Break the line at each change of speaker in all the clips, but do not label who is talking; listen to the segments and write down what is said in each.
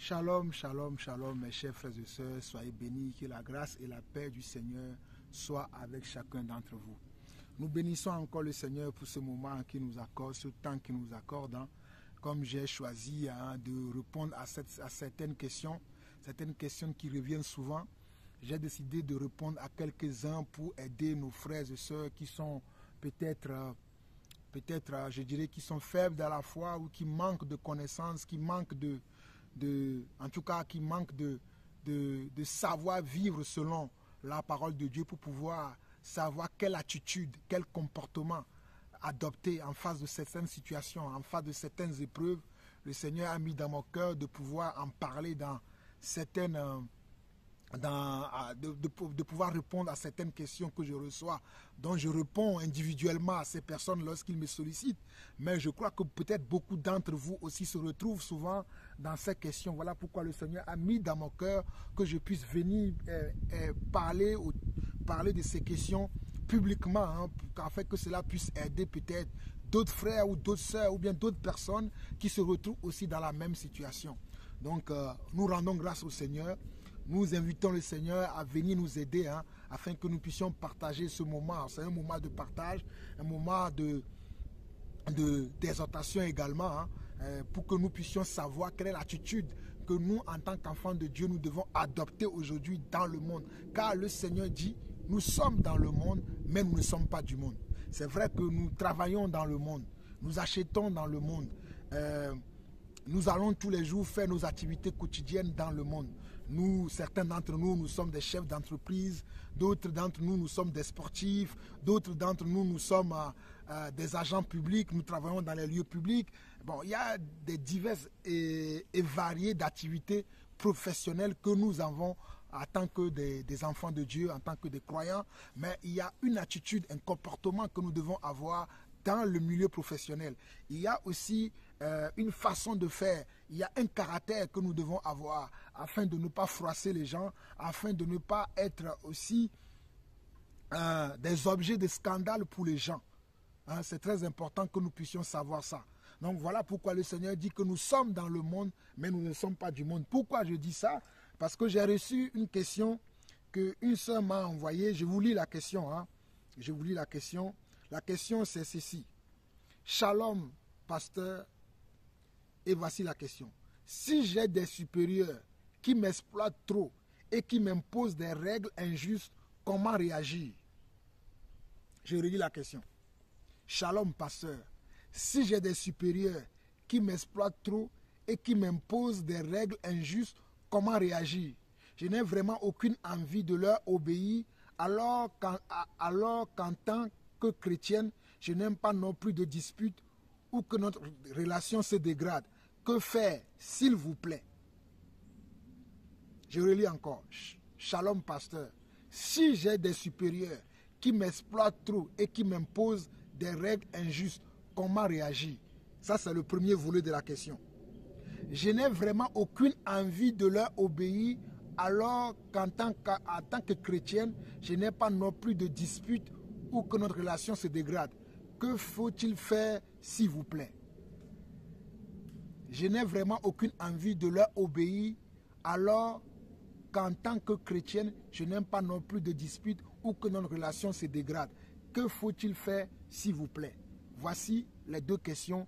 Shalom, shalom, shalom, mes chers frères et sœurs, soyez bénis, que la grâce et la paix du Seigneur soient avec chacun d'entre vous. Nous bénissons encore le Seigneur pour ce moment qu'il nous accorde, ce temps qu'il nous accorde. Comme j'ai choisi de répondre à certaines questions qui reviennent souvent, j'ai décidé de répondre à quelques-uns pour aider nos frères et sœurs qui sont peut-être, je dirais, qui sont faibles dans la foi ou qui manquent de connaissances, qui manquent en tout cas, qui manquent de savoir vivre selon la parole de Dieu pour pouvoir savoir quelle attitude, quel comportement adopter en face de certaines situations, en face de certaines épreuves. Le Seigneur a mis dans mon cœur de pouvoir en parler dans certaines... de pouvoir répondre à certaines questions que je reçois, dont je réponds individuellement à ces personnes lorsqu'ils me sollicitent. Mais je crois que peut-être beaucoup d'entre vous aussi se retrouvent souvent dans ces questions. Voilà pourquoi le Seigneur a mis dans mon cœur que je puisse venir parler de ces questions publiquement, afin que cela puisse aider peut-être d'autres frères ou d'autres sœurs ou bien d'autres personnes qui se retrouvent aussi dans la même situation. Donc, nous rendons grâce au Seigneur. Nous invitons le Seigneur à venir nous aider afin que nous puissions partager ce moment. C'est un moment de partage, un moment d'exhortation également, pour que nous puissions savoir quelle est l'attitude que nous, en tant qu'enfants de Dieu, nous devons adopter aujourd'hui dans le monde. Car le Seigneur dit, nous sommes dans le monde, mais nous ne sommes pas du monde. C'est vrai que nous travaillons dans le monde, nous achetons dans le monde, nous allons tous les jours faire nos activités quotidiennes dans le monde. Nous, certains d'entre nous, nous sommes des chefs d'entreprise. D'autres d'entre nous, nous sommes des sportifs. D'autres d'entre nous, nous sommes des agents publics. Nous travaillons dans les lieux publics. Bon, il y a des diverses et variées d'activités professionnelles que nous avons en tant que des enfants de Dieu, en tant que des croyants. Mais il y a une attitude, un comportement que nous devons avoir dans le milieu professionnel. Il y a aussi une façon de faire, il y a un caractère que nous devons avoir afin de ne pas froisser les gens, afin de ne pas être aussi des objets de scandale pour les gens. C'est très important que nous puissions savoir ça. Donc voilà pourquoi le Seigneur dit que nous sommes dans le monde, mais nous ne sommes pas du monde. Pourquoi je dis ça? Parce que j'ai reçu une question qu'une sœur m'a envoyée. Je vous lis la question. Je vous lis la question. La question c'est ceci. Shalom, pasteur. Et voici la question. Si j'ai des supérieurs qui m'exploitent trop et qui m'imposent des règles injustes, comment réagir? Je relis la question. Shalom, pasteur. Si j'ai des supérieurs qui m'exploitent trop et qui m'imposent des règles injustes, comment réagir? Je n'ai vraiment aucune envie de leur obéir, alors qu'en tant que chrétienne, je n'aime pas non plus de disputes ou que notre relation se dégrade. Que faire, s'il vous plaît? Je relis encore. Shalom, pasteur. Si j'ai des supérieurs qui m'exploitent trop et qui m'imposent des règles injustes, comment réagir? Ça, c'est le premier volet de la question. Je n'ai vraiment aucune envie de leur obéir, alors qu'en tant que chrétienne, je n'ai pas non plus de disputes ou que notre relation se dégrade. Que faut-il faire, s'il vous plaît? Je n'ai vraiment aucune envie de leur obéir, alors qu'en tant que chrétienne, je n'aime pas non plus de disputes ou que notre relation se dégrade. Que faut-il faire, s'il vous plaît? Voici les deux questions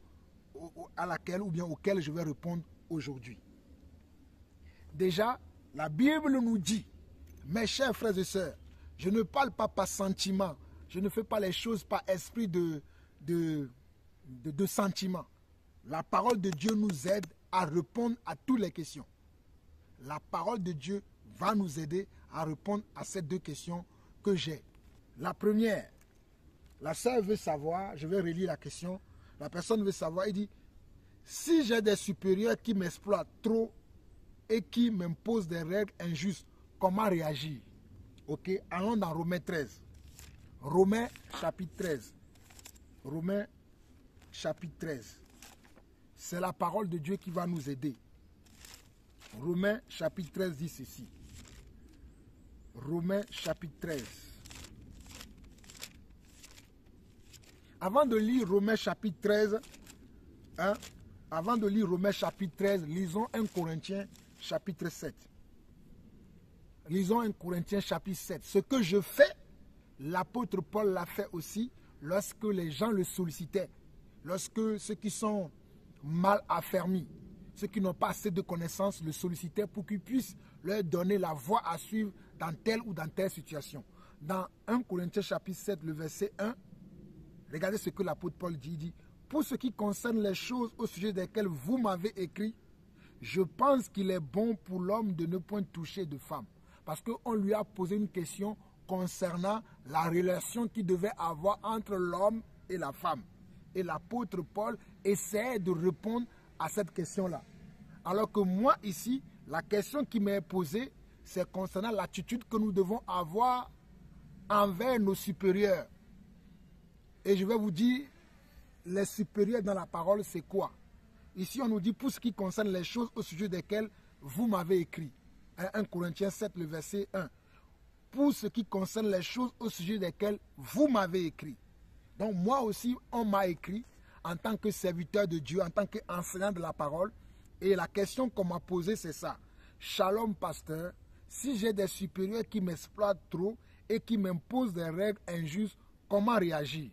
auxquelles je vais répondre aujourd'hui. Déjà, la Bible nous dit, mes chers frères et sœurs, je ne parle pas par sentiment, je ne fais pas les choses par esprit de sentiment. La parole de Dieu nous aide à répondre à toutes les questions. La parole de Dieu va nous aider à répondre à ces deux questions que j'ai. La première, la sœur veut savoir, je vais relire la question, la personne veut savoir, il dit, si j'ai des supérieurs qui m'exploitent trop et qui m'imposent des règles injustes, comment réagir? Ok, allons dans Romains 13. Romains chapitre 13. Romains chapitre 13. C'est la parole de Dieu qui va nous aider. Romains chapitre 13 dit ceci. Romains chapitre 13. Avant de lire Romains chapitre 13, Avant de lire Romains chapitre 13, lisons 1 Corinthiens chapitre 7. Lisons 1 Corinthiens chapitre 7. Ce que je fais, l'apôtre Paul l'a fait aussi lorsque les gens le sollicitaient. Lorsque ceux qui sont mal affermis, ceux qui n'ont pas assez de connaissances, le sollicitaient pour qu'ils puissent leur donner la voie à suivre dans telle ou dans telle situation. Dans 1 Corinthiens chapitre 7, le verset 1, regardez ce que l'apôtre Paul dit. Il dit, pour ce qui concerne les choses au sujet desquelles vous m'avez écrit, je pense qu'il est bon pour l'homme de ne point toucher de femme. Parce qu'on lui a posé une question concernant la relation qu'il devait avoir entre l'homme et la femme. Et l'apôtre Paul essaie de répondre à cette question-là. Alors que moi, ici, la question qui m'est posée, c'est concernant l'attitude que nous devons avoir envers nos supérieurs. Et je vais vous dire, les supérieurs dans la parole, c'est quoi? Ici, on nous dit, pour ce qui concerne les choses au sujet desquelles vous m'avez écrit. 1 Corinthiens 7, le verset 1. Pour ce qui concerne les choses au sujet desquelles vous m'avez écrit. Donc moi aussi, on m'a écrit en tant que serviteur de Dieu, en tant qu'enseignant de la parole. Et la question qu'on m'a posée, c'est ça. Shalom, pasteur, si j'ai des supérieurs qui m'exploitent trop et qui m'imposent des règles injustes, comment réagir?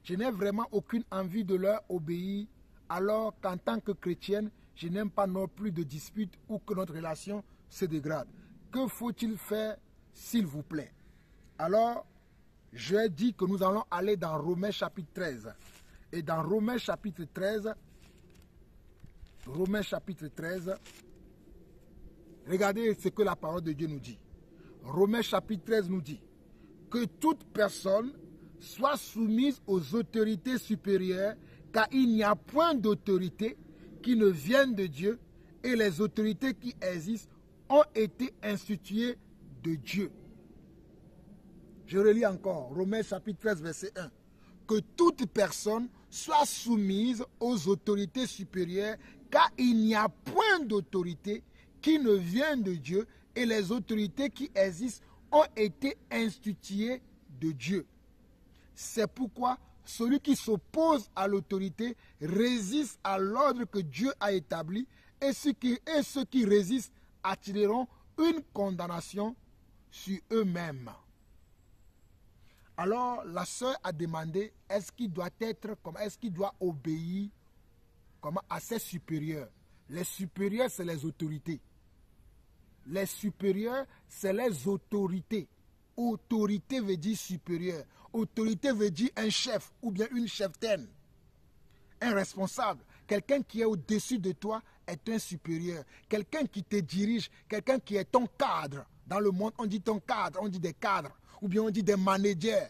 Je n'ai vraiment aucune envie de leur obéir, alors qu'en tant que chrétienne, je n'aime pas non plus de disputes ou que notre relation se dégrade. Que faut-il faire, s'il vous plaît? Alors, j'ai dit que nous allons aller dans Romains chapitre 13. Et dans Romains chapitre 13, regardez ce que la parole de Dieu nous dit. Romains chapitre 13 nous dit que toute personne soit soumise aux autorités supérieures, car il n'y a point d'autorité qui ne vienne de Dieu, et les autorités qui existent ont été instituées de Dieu. Je relis encore, Romains chapitre 13, verset 1. Que toute personne soit soumise aux autorités supérieures, car il n'y a point d'autorité qui ne vienne de Dieu, et les autorités qui existent ont été instituées de Dieu. C'est pourquoi celui qui s'oppose à l'autorité résiste à l'ordre que Dieu a établi, et ceux qui résistent attireront une condamnation sur eux-mêmes. Alors la sœur a demandé, est-ce qu'il doit obéir à ses supérieurs? Les supérieurs, c'est les autorités. Les supérieurs, c'est les autorités. Autorité veut dire supérieur. Autorité veut dire un chef ou bien une cheftaine. Un responsable. Quelqu'un qui est au-dessus de toi est un supérieur. Quelqu'un qui te dirige, quelqu'un qui est ton cadre. Dans le monde, on dit ton cadre, on dit des cadres. Ou bien on dit des managers,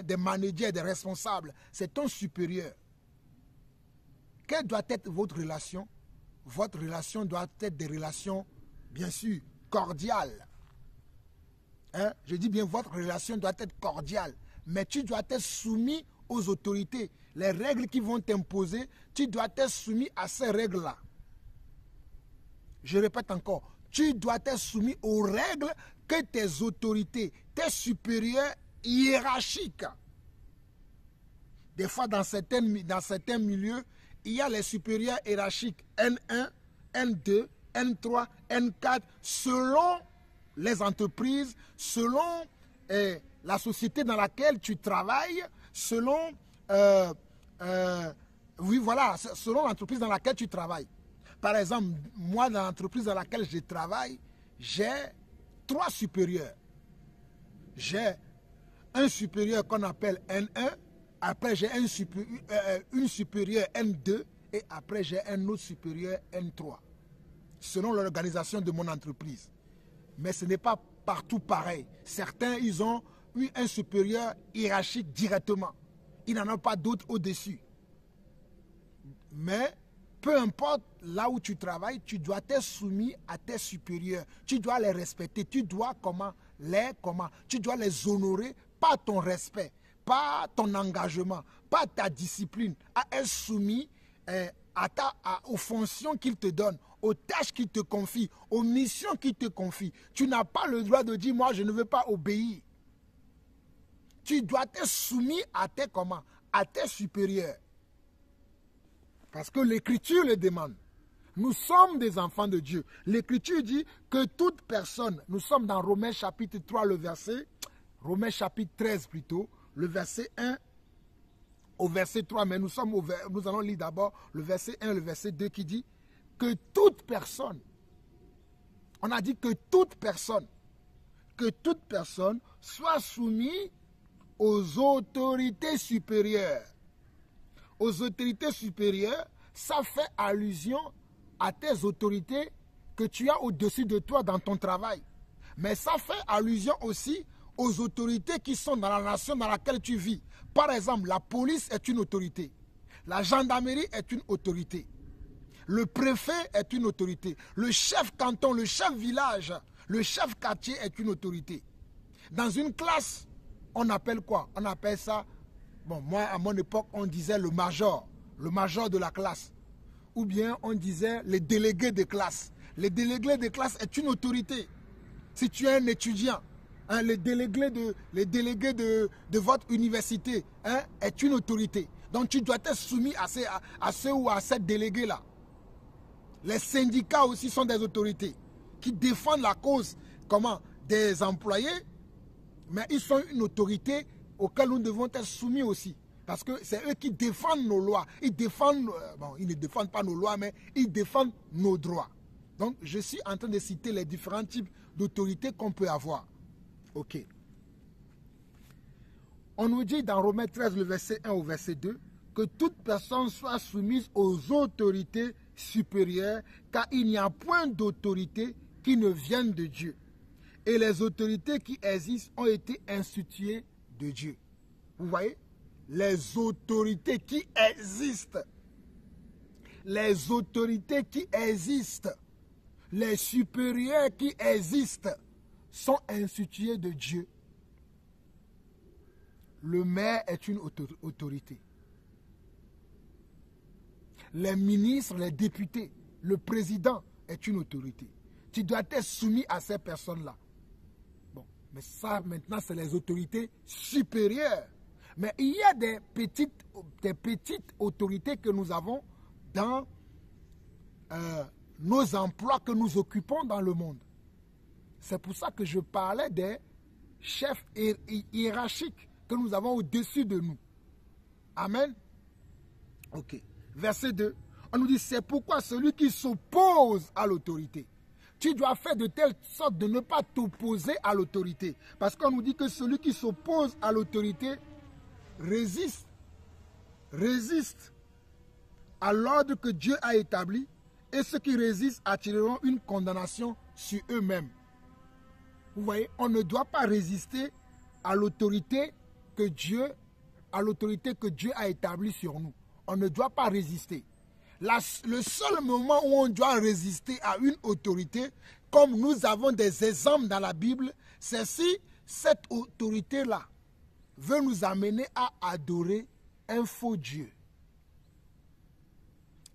des responsables. C'est ton supérieur. Quelle doit être votre relation? Votre relation doit être des relations, bien sûr, cordiales. Je dis bien, votre relation doit être cordiale. Mais tu dois être soumis aux autorités. Les règles qui vont t'imposer, tu dois être soumis à ces règles-là. Je répète encore, tu dois être soumis aux règles que tes autorités, tes supérieurs hiérarchiques. Des fois, dans certains milieux, il y a les supérieurs hiérarchiques N1, N2, N3, N4, selon les entreprises, selon la société dans laquelle tu travailles, selon selon l'entreprise dans laquelle tu travailles. Par exemple, moi, dans l'entreprise dans laquelle je travaille, j'ai 3 supérieurs. J'ai un supérieur qu'on appelle N1, après j'ai une supérieure N2 et après j'ai un autre supérieur N3, selon l'organisation de mon entreprise. Mais ce n'est pas partout pareil. Certains, ils ont eu un supérieur hiérarchique directement. Ils n'en ont pas d'autres au-dessus. Mais peu importe là où tu travailles, tu dois être soumis à tes supérieurs. Tu dois les respecter. Tu dois tu dois les honorer par ton respect, par ton engagement, par ta discipline, à être soumis aux fonctions qu'il te donne, aux tâches qu'il te confie, aux missions qu'il te confie. Tu n'as pas le droit de dire, moi je ne veux pas obéir. Tu dois être soumis à tes supérieurs. Parce que l'Écriture le demande. Nous sommes des enfants de Dieu. L'Écriture dit que toute personne, nous sommes dans Romains chapitre 3, le verset, Romains chapitre 13 plutôt, le verset 1 au verset 3, mais nous allons lire d'abord le verset 1 et le verset 2 qui dit que toute personne, on a dit que toute personne soit soumise aux autorités supérieures. Aux autorités supérieures, ça fait allusion à tes autorités que tu as au-dessus de toi dans ton travail. Mais ça fait allusion aussi aux autorités qui sont dans la nation dans laquelle tu vis. Par exemple, la police est une autorité. La gendarmerie est une autorité. Le préfet est une autorité. Le chef canton, le chef village, le chef quartier est une autorité. Dans une classe, on appelle quoi? On appelle ça, bon, moi à mon époque, on disait le major de la classe. Ou bien on disait les délégués de classe. Les délégués de classe est une autorité. Si tu es un étudiant, hein, les délégués de votre université est une autorité. Donc tu dois être soumis à ceux ou à cette délégué-là. Les syndicats aussi sont des autorités qui défendent la cause des employés, mais ils sont une autorité auquel nous devons être soumis aussi. Parce que c'est eux qui défendent nos lois. Ils ne défendent pas nos lois, mais ils défendent nos droits. Donc, je suis en train de citer les différents types d'autorités qu'on peut avoir. Ok. On nous dit dans Romains 13, le verset 1 au verset 2, que toute personne soit soumise aux autorités supérieures, car il n'y a point d'autorité qui ne vienne de Dieu. Et les autorités qui existent ont été instituées de Dieu. Vous voyez? Les autorités qui existent. Les autorités qui existent. Les supérieurs qui existent sont institués de Dieu. Le maire est une autorité. Les ministres, les députés, le président est une autorité. Tu dois être soumis à ces personnes-là. Bon, mais ça maintenant c'est les autorités supérieures. Mais il y a des petites autorités que nous avons dans nos emplois que nous occupons dans le monde. C'est pour ça que je parlais des chefs hiérarchiques que nous avons au-dessus de nous. Amen. Ok. Verset 2. On nous dit, c'est pourquoi celui qui s'oppose à l'autorité. Tu dois faire de telle sorte de ne pas t'opposer à l'autorité. Parce qu'on nous dit que celui qui s'oppose à l'autorité résiste à l'ordre que Dieu a établi, et ceux qui résistent attireront une condamnation sur eux-mêmes. Vous voyez, on ne doit pas résister à l'autorité que Dieu a établie sur nous. On ne doit pas résister. Le seul moment où on doit résister à une autorité, comme nous avons des exemples dans la Bible, c'est si cette autorité-là veut nous amener à adorer un faux Dieu.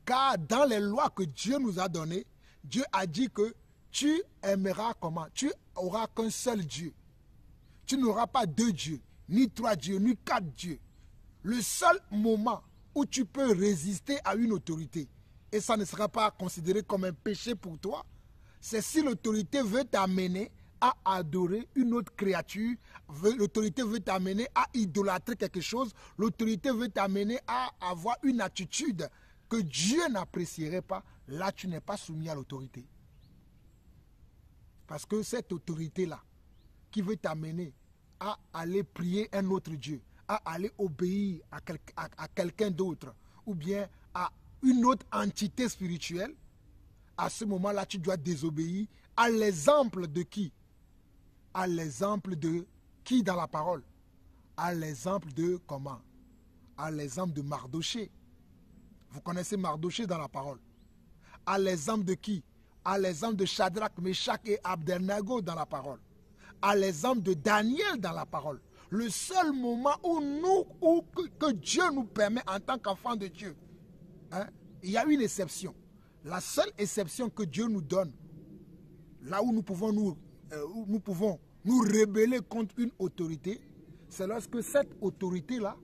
Car dans les lois que Dieu nous a données, Dieu a dit que tu aimeras comment? Tu auras qu'un seul Dieu. Tu n'auras pas deux dieux, ni trois dieux, ni quatre dieux. Le seul moment où tu peux résister à une autorité, et ça ne sera pas considéré comme un péché pour toi, c'est si l'autorité veut t'amener à adorer une autre créature, l'autorité veut t'amener à idolâtrer quelque chose, l'autorité veut t'amener à avoir une attitude que Dieu n'apprécierait pas. Là, tu n'es pas soumis à l'autorité. Parce que cette autorité-là, qui veut t'amener à aller prier un autre Dieu, à aller obéir à quelqu'un d'autre, ou bien à une autre entité spirituelle, à ce moment-là, tu dois désobéir à l'exemple de qui? À l'exemple de qui dans la parole? À l'exemple de comment? À l'exemple de Mardoché. Vous connaissez Mardoché dans la parole. À l'exemple de qui? À l'exemple de Shadrach, Meshach et Abednego dans la parole. À l'exemple de Daniel dans la parole. Le seul moment que Dieu nous permet en tant qu'enfant de Dieu, il y a une exception. La seule exception que Dieu nous donne, là où nous pouvons nous rebeller contre une autorité, c'est lorsque cette autorité-là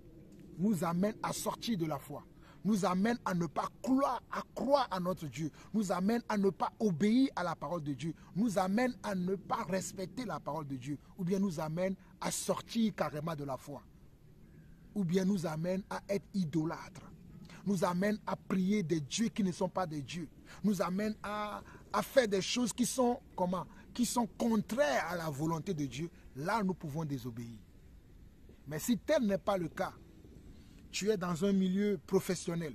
nous amène à sortir de la foi, nous amène à ne pas croire à notre Dieu, nous amène à ne pas obéir à la parole de Dieu, nous amène à ne pas respecter la parole de Dieu, ou bien nous amène à sortir carrément de la foi, ou bien nous amène à être idolâtres, nous amène à prier des dieux qui ne sont pas des dieux, nous amène à faire des choses qui sont contraires à la volonté de Dieu. Là, nous pouvons désobéir. Mais si tel n'est pas le cas, tu es dans un milieu professionnel,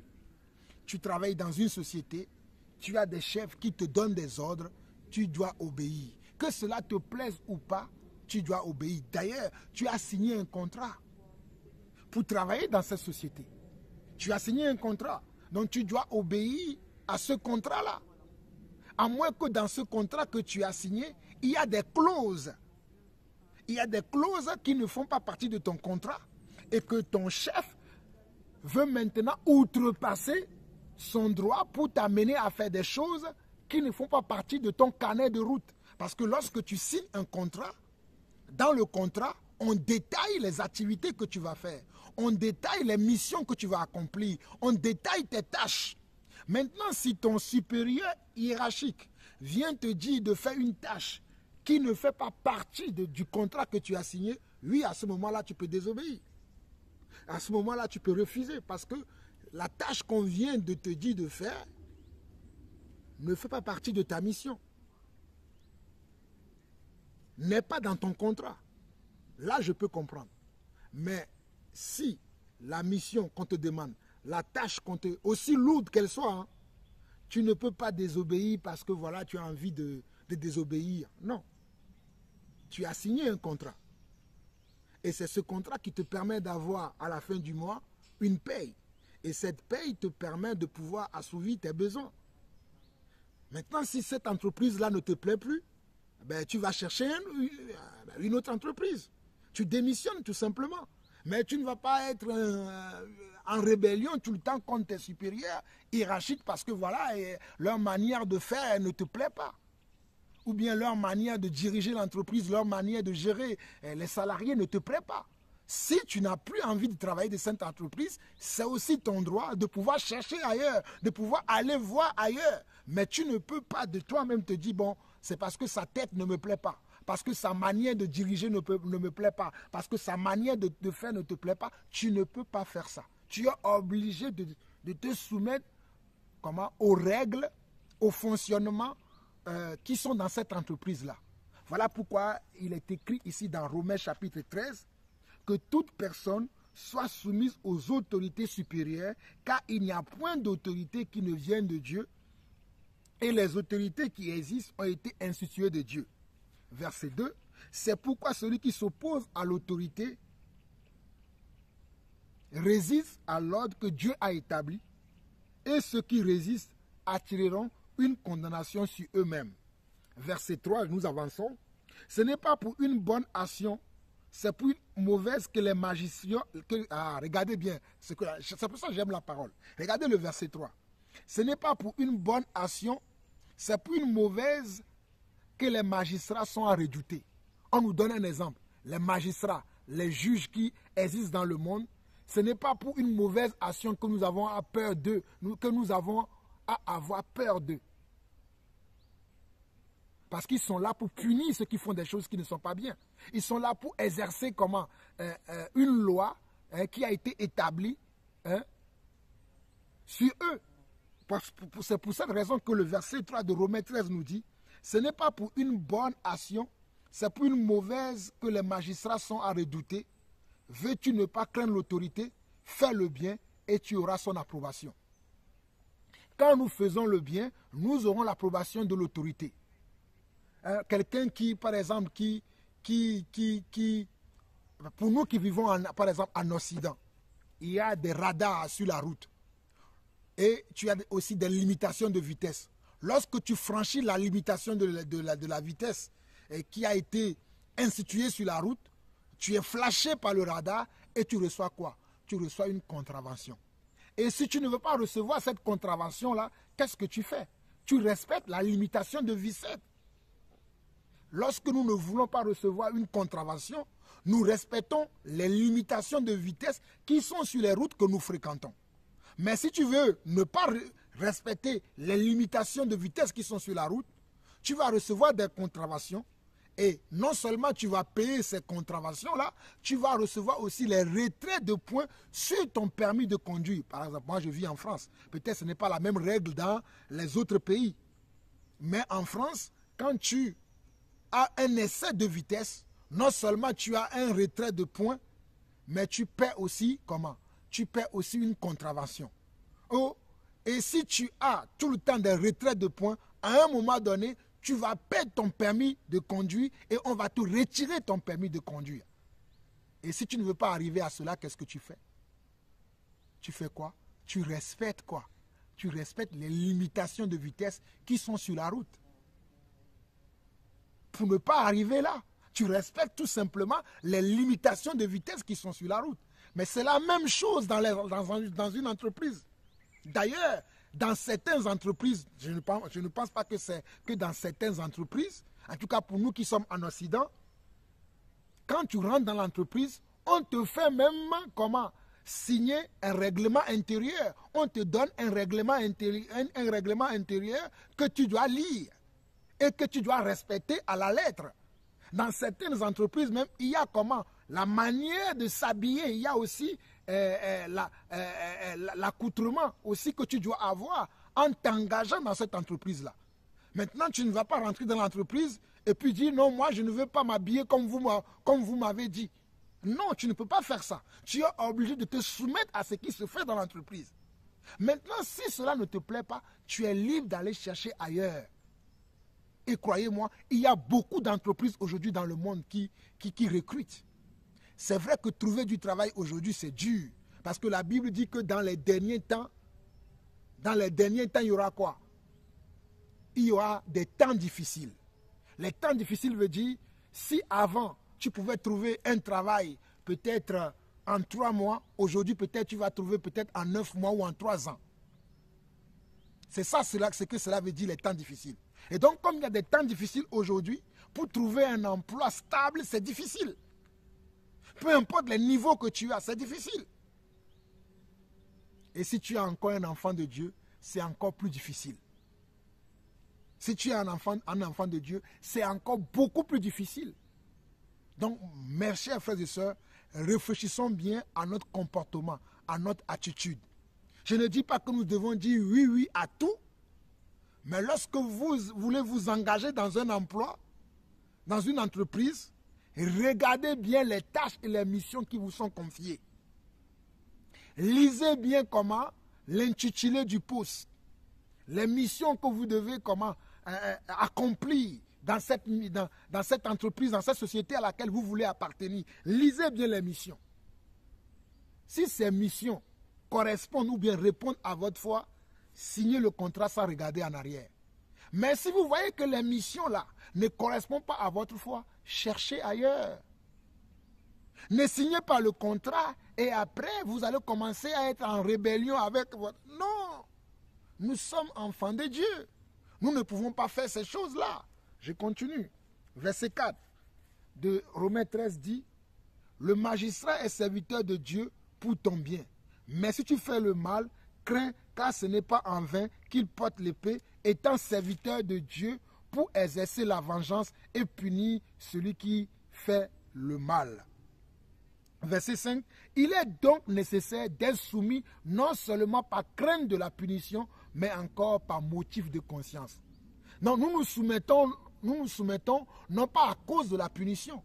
tu travailles dans une société, tu as des chefs qui te donnent des ordres, tu dois obéir. Que cela te plaise ou pas, tu dois obéir. D'ailleurs, tu as signé un contrat pour travailler dans cette société. Tu as signé un contrat, donc tu dois obéir à ce contrat-là. À moins que dans ce contrat que tu as signé, il y a des clauses. Il y a des clauses qui ne font pas partie de ton contrat et que ton chef veut maintenant outrepasser son droit pour t'amener à faire des choses qui ne font pas partie de ton carnet de route. Parce que lorsque tu signes un contrat, dans le contrat, on détaille les activités que tu vas faire. On détaille les missions que tu vas accomplir. On détaille tes tâches. Maintenant, si ton supérieur hiérarchique vient te dire de faire une tâche qui ne fait pas partie du contrat que tu as signé, oui, à ce moment-là, tu peux désobéir. À ce moment-là, tu peux refuser parce que la tâche qu'on vient de te dire de faire ne fait pas partie de ta mission. N'est pas dans ton contrat. Là, je peux comprendre. Mais si la mission qu'on te demande, la tâche aussi lourde qu'elle soit, hein, tu ne peux pas désobéir parce que voilà, tu as envie de désobéir. Non. Tu as signé un contrat. Et c'est ce contrat qui te permet d'avoir à la fin du mois une paye. Et cette paye te permet de pouvoir assouvir tes besoins. Maintenant, si cette entreprise-là ne te plaît plus, ben, tu vas chercher une autre entreprise. Tu démissionnes tout simplement. Mais tu ne vas pas être en rébellion tout le temps contre tes supérieurs hiérarchiques parce que voilà, leur manière de faire ne te plaît pas. Ou bien leur manière de diriger l'entreprise, leur manière de gérer les salariés ne te plaît pas. Si tu n'as plus envie de travailler dans cette entreprise, c'est aussi ton droit de pouvoir chercher ailleurs, de pouvoir aller voir ailleurs. Mais tu ne peux pas de toi-même te dire, bon, c'est parce que sa tête ne me plaît pas, parce que sa manière de diriger ne me plaît pas, parce que sa manière de faire ne te plaît pas. Tu ne peux pas faire ça. Tu es obligé de te soumettre aux règles, au fonctionnement qui sont dans cette entreprise-là. Voilà pourquoi il est écrit ici dans Romains chapitre 13 que toute personne soit soumise aux autorités supérieures, car il n'y a point d'autorité qui ne vienne de Dieu, et les autorités qui existent ont été instituées de Dieu. Verset 2, c'est pourquoi celui qui s'oppose à l'autorité résiste à l'ordre que Dieu a établi, et ceux qui résistent attireront une condamnation sur eux-mêmes. Verset 3, nous avançons. Ce n'est pas pour une bonne action, c'est pour une mauvaise que les magistrats... regardez bien, c'est pour ça que j'aime la parole. Regardez le verset 3. Ce n'est pas pour une bonne action, c'est pour une mauvaise que les magistrats sont à redouter. On nous donne un exemple. Les magistrats, les juges qui existent dans le monde, ce n'est pas pour une mauvaise action que nous avons à peur d'eux, que nous avons à avoir peur d'eux. Parce qu'ils sont là pour punir ceux qui font des choses qui ne sont pas bien. Ils sont là pour exercer une loi qui a été établie sur eux. C'est pour cette raison que le verset 3 de Romains 13 nous dit, ce n'est pas pour une bonne action, c'est pour une mauvaise que les magistrats sont à redouter. Veux-tu ne pas craindre l'autorité? Fais le bien et tu auras son approbation. Quand nous faisons le bien, nous aurons l'approbation de l'autorité. Quelqu'un qui, par exemple, pour nous qui vivons, par exemple, en Occident, il y a des radars sur la route. Et tu as aussi des limitations de vitesse. Lorsque tu franchis la limitation de la vitesse qui a été instituée sur la route, tu es flashé par le radar et tu reçois quoi? Tu reçois une contravention. Et si tu ne veux pas recevoir cette contravention-là, qu'est-ce que tu fais? Tu respectes la limitation de vitesse. Lorsque nous ne voulons pas recevoir une contravention, nous respectons les limitations de vitesse qui sont sur les routes que nous fréquentons. Mais si tu veux ne pas respecter les limitations de vitesse qui sont sur la route, tu vas recevoir des contraventions. Et non seulement tu vas payer ces contraventions-là, tu vas recevoir aussi les retraits de points sur ton permis de conduire. Par exemple, moi je vis en France. Peut-être ce n'est pas la même règle dans les autres pays. Mais en France, quand tu as un excès de vitesse, non seulement tu as un retrait de points, mais tu paies aussi, comment? Tu paies aussi une contravention. Oh, et si tu as tout le temps des retraits de points, à un moment donné, tu vas perdre ton permis de conduire et on va te retirer ton permis de conduire. Et si tu ne veux pas arriver à cela, qu'est-ce que tu fais? Tu fais quoi? Tu respectes quoi? Tu respectes les limitations de vitesse qui sont sur la route. Pour ne pas arriver là, tu respectes tout simplement les limitations de vitesse qui sont sur la route. Mais c'est la même chose dans une entreprise. D'ailleurs, dans certaines entreprises, je ne pense pas que c'est que dans certaines entreprises, en tout cas pour nous qui sommes en Occident, quand tu rentres dans l'entreprise, on te fait même comment signer un règlement intérieur. On te donne un règlement intérieur que tu dois lire et que tu dois respecter à la lettre. Dans certaines entreprises même, il y a comment la manière de s'habiller, il y a aussi l'accoutrement aussi que tu dois avoir en t'engageant dans cette entreprise-là. Maintenant, tu ne vas pas rentrer dans l'entreprise et puis dire non, moi je ne veux pas m'habiller comme vous m'avez dit. Non, tu ne peux pas faire ça. Tu es obligé de te soumettre à ce qui se fait dans l'entreprise. Maintenant, si cela ne te plaît pas, tu es libre d'aller chercher ailleurs. Et croyez-moi, il y a beaucoup d'entreprises aujourd'hui dans le monde qui recrutent. C'est vrai que trouver du travail aujourd'hui, c'est dur. Parce que la Bible dit que dans les derniers temps, il y aura quoi? Il y aura des temps difficiles. Les temps difficiles veut dire, si avant, tu pouvais trouver un travail peut-être en 3 mois, aujourd'hui peut-être tu vas trouver peut-être en 9 mois ou en 3 ans. C'est ça, ce que cela veut dire, les temps difficiles. Et donc, comme il y a des temps difficiles aujourd'hui, pour trouver un emploi stable, c'est difficile. Peu importe les niveaux que tu as, c'est difficile. Et si tu es encore un enfant de Dieu, c'est encore plus difficile. Si tu es un enfant de Dieu, c'est encore beaucoup plus difficile. Donc, mes chers frères et sœurs, réfléchissons bien à notre comportement, à notre attitude. Je ne dis pas que nous devons dire oui à tout, mais lorsque vous voulez vous engager dans un emploi, dans une entreprise, regardez bien les tâches et les missions qui vous sont confiées. Lisez bien comment l'intitulé du poste, les missions que vous devez accomplir dans cette entreprise, dans cette société à laquelle vous voulez appartenir. Lisez bien les missions. Si ces missions correspondent ou bien répondent à votre foi, signez le contrat sans regarder en arrière. Mais si vous voyez que les missions-là ne correspondent pas à votre foi, cherchez ailleurs. Ne signez pas le contrat et après, vous allez commencer à être en rébellion avec votre... Non! Nous sommes enfants de Dieu. Nous ne pouvons pas faire ces choses-là. Je continue. Verset 4 de Romains 13 dit, « Le magistrat est serviteur de Dieu pour ton bien. Mais si tu fais le mal, crains, car ce n'est pas en vain qu'il porte l'épée, étant serviteur de Dieu pour exercer la vengeance et punir celui qui fait le mal. » Verset 5. Il est donc nécessaire d'être soumis non seulement par crainte de la punition, mais encore par motif de conscience. Non, nous nous soumettons non pas à cause de la punition,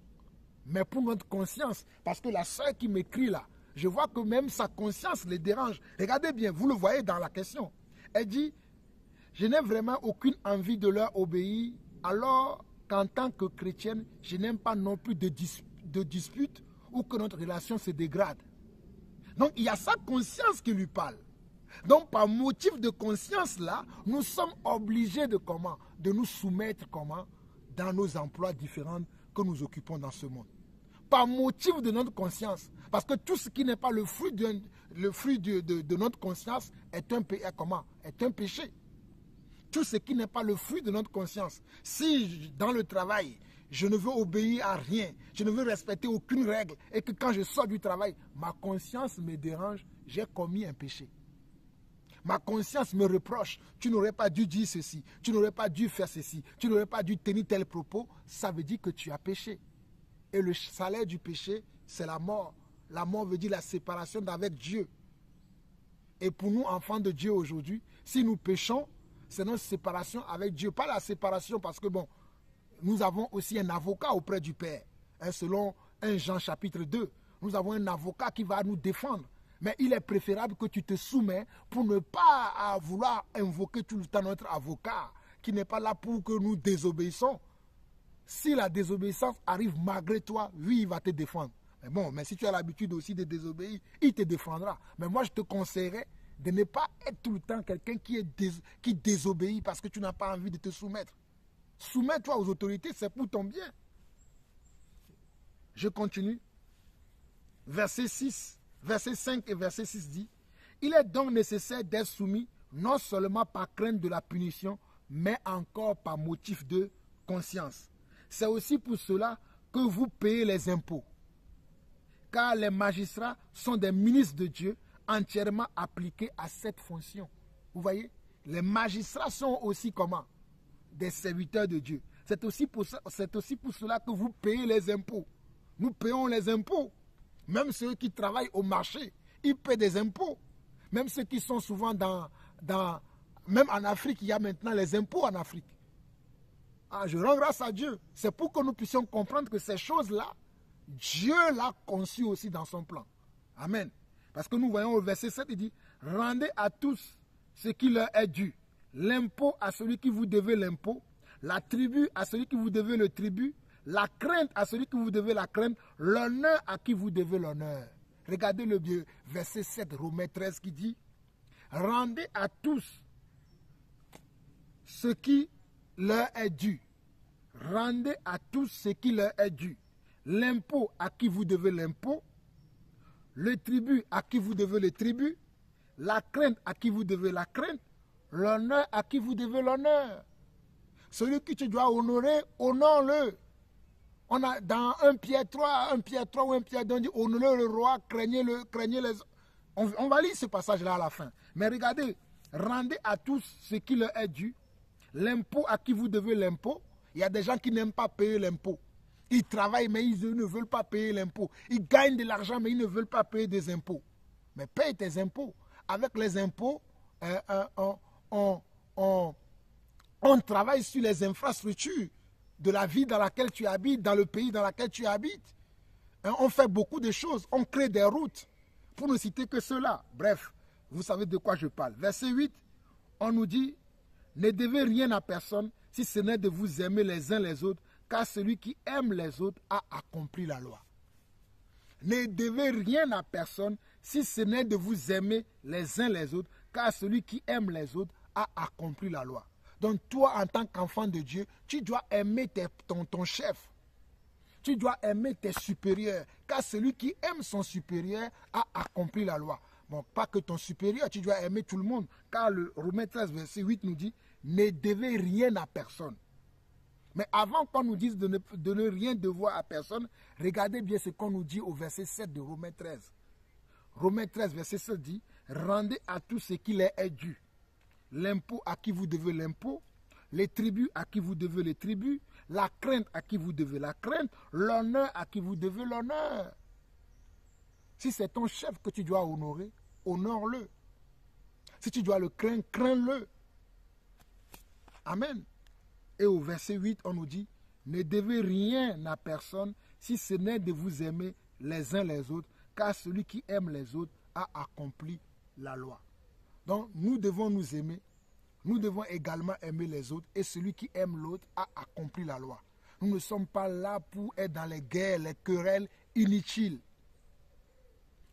mais pour notre conscience. Parce que la sœur qui m'écrit là, je vois que même sa conscience les dérange. Regardez bien, vous le voyez dans la question. Elle dit, je n'ai vraiment aucune envie de leur obéir, alors qu'en tant que chrétienne, je n'aime pas non plus de dispute ou que notre relation se dégrade. Donc il y a sa conscience qui lui parle. Donc par motif de conscience là, nous sommes obligés de nous soumettre dans nos emplois différents que nous occupons dans ce monde. Par motif de notre conscience. Parce que tout ce qui n'est pas le fruit de notre conscience est un péché. Tout ce qui n'est pas le fruit de notre conscience. Si dans le travail, je ne veux obéir à rien, je ne veux respecter aucune règle, et que quand je sors du travail, ma conscience me dérange, j'ai commis un péché. Ma conscience me reproche. Tu n'aurais pas dû dire ceci. Tu n'aurais pas dû faire ceci. Tu n'aurais pas dû tenir tel propos. Ça veut dire que tu as péché. Et le salaire du péché, c'est la mort. La mort veut dire la séparation d'avec Dieu. Et pour nous, enfants de Dieu aujourd'hui, si nous péchons, c'est notre séparation avec Dieu. Pas la séparation parce que bon, nous avons aussi un avocat auprès du Père. Selon 1 Jean chapitre 2, nous avons un avocat qui va nous défendre. Mais il est préférable que tu te soumets pour ne pas vouloir invoquer tout le temps notre avocat qui n'est pas là pour que nous désobéissons. Si la désobéissance arrive malgré toi, oui, il va te défendre. Mais bon, mais si tu as l'habitude aussi de désobéir, il te défendra. Mais moi, je te conseillerais de ne pas être tout le temps quelqu'un qui désobéit parce que tu n'as pas envie de te soumettre. Soumets-toi aux autorités, c'est pour ton bien. Je continue. Verset 5 et verset 6 dit, « Il est donc nécessaire d'être soumis non seulement par crainte de la punition, mais encore par motif de conscience. C'est aussi pour cela que vous payez les impôts. Car les magistrats sont des ministres de Dieu entièrement appliqués à cette fonction. » Vous voyez, les magistrats sont aussi comment? Des serviteurs de Dieu. C'est aussi pour cela que vous payez les impôts. Nous payons les impôts. Même ceux qui travaillent au marché, ils paient des impôts. Même ceux qui sont souvent même en Afrique, il y a maintenant les impôts en Afrique. Je rends grâce à Dieu. C'est pour que nous puissions comprendre que ces choses-là, Dieu l'a conçu aussi dans son plan. Amen. Parce que nous voyons au verset 7, il dit, « Rendez à tous ce qui leur est dû. L'impôt à celui qui vous devez l'impôt, la tribu à celui qui vous devez le tribut, la crainte à celui qui vous devez la crainte, l'honneur à qui vous devez l'honneur. » Regardez le verset 7, Romains 13 qui dit, « Rendez à tous ce qui leur est dû. Rendez à tous ce qui leur est dû. L'impôt à qui vous devez l'impôt, le tribut à qui vous devez le tribut, la crainte à qui vous devez la crainte, l'honneur à qui vous devez l'honneur. » Celui que tu dois honorer, honore-le. On a dans 1 Pierre 3 ou 1 Pierre 2, on dit honorez le roi, craignez les... On va lire ce passage-là à la fin. Mais regardez, rendez à tous ce qui leur est dû, l'impôt à qui vous devez l'impôt. Il y a des gens qui n'aiment pas payer l'impôt. Ils travaillent, mais ils ne veulent pas payer l'impôt. Ils gagnent de l'argent, mais ils ne veulent pas payer des impôts. Mais paye tes impôts. Avec les impôts, on travaille sur les infrastructures de la vie dans laquelle tu habites, dans le pays dans lequel tu habites. On fait beaucoup de choses. On crée des routes, pour ne citer que cela. Bref, vous savez de quoi je parle. Verset 8, on nous dit, « Ne devez rien à personne, si ce n'est de vous aimer les uns les autres, car celui qui aime les autres a accompli la loi. » Ne devez rien à personne, si ce n'est de vous aimer les uns les autres, car celui qui aime les autres a accompli la loi. Donc toi, en tant qu'enfant de Dieu, tu dois aimer ton chef. Tu dois aimer tes supérieurs, car celui qui aime son supérieur a accompli la loi. Bon, pas que ton supérieur, tu dois aimer tout le monde, car le Romains 13, verset 8 nous dit, « Ne devez rien à personne. » Mais avant qu'on nous dise de ne rien devoir à personne, regardez bien ce qu'on nous dit au verset 7 de Romains 13. Romains 13, verset 7 dit, « Rendez à tous ce qui leur est dû. L'impôt à qui vous devez l'impôt, les tribus à qui vous devez les tribus, la crainte à qui vous devez la crainte, l'honneur à qui vous devez l'honneur. » Si c'est ton chef que tu dois honorer, honore-le. Si tu dois le craindre, crains-le. Amen. Et au verset 8, on nous dit, « Ne devez rien à personne, si ce n'est de vous aimer les uns les autres, car celui qui aime les autres a accompli la loi. » Donc, nous devons nous aimer. Nous devons également aimer les autres. Et celui qui aime l'autre a accompli la loi. Nous ne sommes pas là pour être dans les guerres, les querelles inutiles.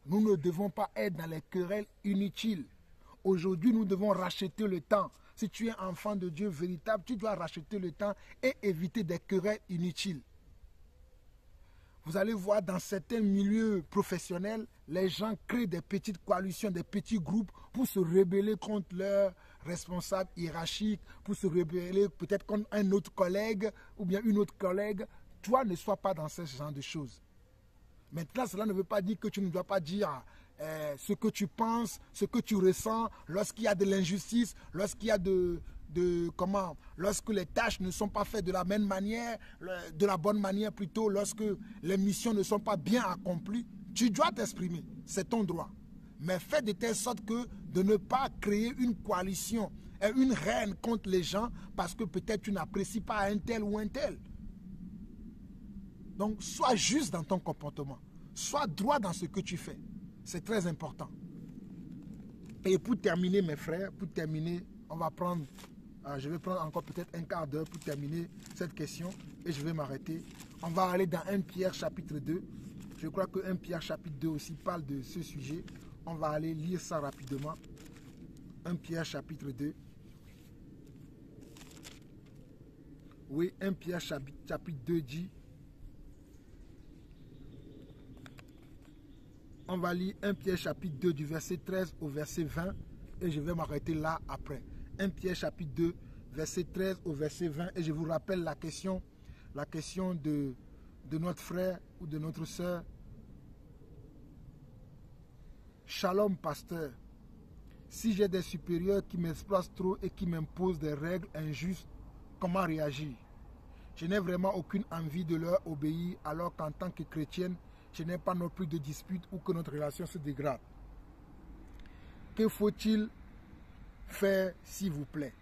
Nous ne devons pas être dans les querelles inutiles. Aujourd'hui, nous devons racheter le temps. Si tu es enfant de Dieu véritable, tu dois racheter le temps et éviter des querelles inutiles. Vous allez voir dans certains milieux professionnels, les gens créent des petites coalitions, des petits groupes pour se rebeller contre leurs responsables hiérarchiques, pour se rebeller peut-être contre un autre collègue ou bien une autre collègue. Toi, ne sois pas dans ce genre de choses. Maintenant, cela ne veut pas dire que tu ne dois pas dire ce que tu penses, ce que tu ressens, lorsqu'il y a de l'injustice, lorsqu'il y a lorsque les tâches ne sont pas faites de la même manière, de la bonne manière plutôt, lorsque les missions ne sont pas bien accomplies, tu dois t'exprimer, c'est ton droit. Mais fais de telle sorte que de ne pas créer une coalition et une haine contre les gens parce que peut-être tu n'apprécies pas un tel ou un tel. Donc, sois juste dans ton comportement. Sois droit dans ce que tu fais. C'est très important. Et pour terminer, mes frères, on va prendre, je vais prendre encore peut-être un quart d'heure pour terminer cette question et je vais m'arrêter. On va aller dans 1 Pierre chapitre 2. Je crois que 1 Pierre chapitre 2 aussi parle de ce sujet. On va aller lire ça rapidement. 1 Pierre chapitre 2. Oui, 1 Pierre chapitre 2 dit. On va lire 1 Pierre chapitre 2 du verset 13 au verset 20 et je vais m'arrêter là après. 1 Pierre chapitre 2 verset 13 au verset 20 et je vous rappelle la question de notre frère ou de notre sœur. Shalom pasteur, si j'ai des supérieurs qui m'exploitent trop et qui m'imposent des règles injustes, comment réagir? Je n'ai vraiment aucune envie de leur obéir alors qu'en tant que chrétienne, je n'ai pas non plus de dispute ou que notre relation se dégrade. Que faut-il faire s'il vous plaît?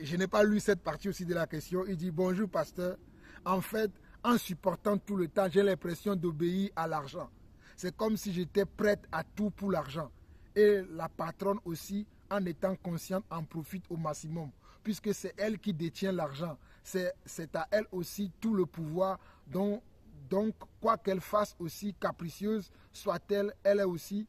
Je n'ai pas lu cette partie aussi de la question. Il dit, bonjour pasteur, en fait, en supportant tout le temps, j'ai l'impression d'obéir à l'argent. C'est comme si j'étais prête à tout pour l'argent. Et la patronne aussi, en étant consciente, en profite au maximum. Puisque c'est elle qui détient l'argent. C'est à elle aussi tout le pouvoir. Donc quoi qu'elle fasse aussi capricieuse soit-elle, elle est aussi...